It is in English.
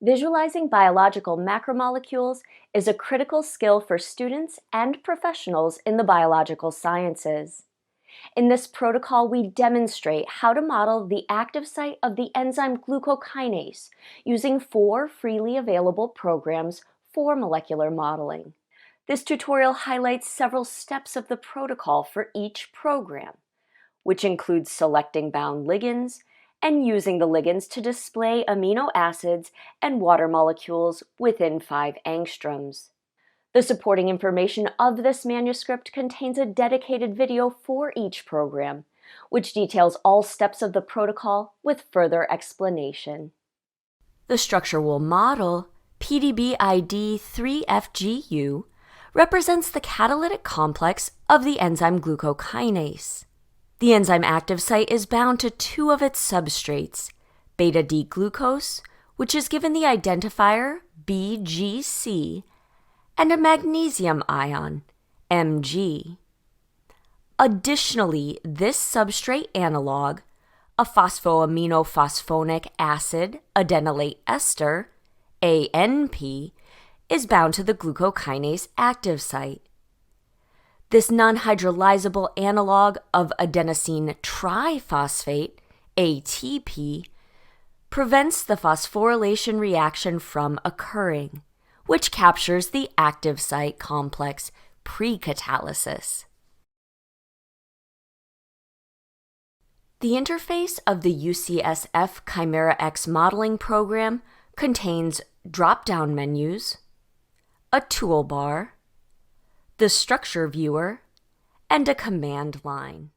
Visualizing biological macromolecules is a critical skill for students and professionals in the biological sciences. In this protocol, we demonstrate how to model the active site of the enzyme glucokinase using 4 freely available programs for molecular modeling. This tutorial highlights several steps of the protocol for each program, which includes selecting bound ligands and using the ligands to display amino acids and water molecules within 5 angstroms. The supporting information of this manuscript contains a dedicated video for each program, which details all steps of the protocol with further explanation. The structure we'll model, PDB ID 3FGU, represents the catalytic complex of the enzyme glucokinase. The enzyme active site is bound to 2 of its substrates, beta-D-glucose, which is given the identifier BGC, and a magnesium ion, Mg. Additionally, this substrate analog, a phosphoaminophosphonic acid adenylate ester, ANP, is bound to the glucokinase active site. This non-hydrolyzable analog of adenosine triphosphate, ATP, prevents the phosphorylation reaction from occurring, which captures the active site complex pre-catalysis. The interface of the UCSF ChimeraX modeling program contains drop-down menus, a toolbar, the structure viewer, and a command line.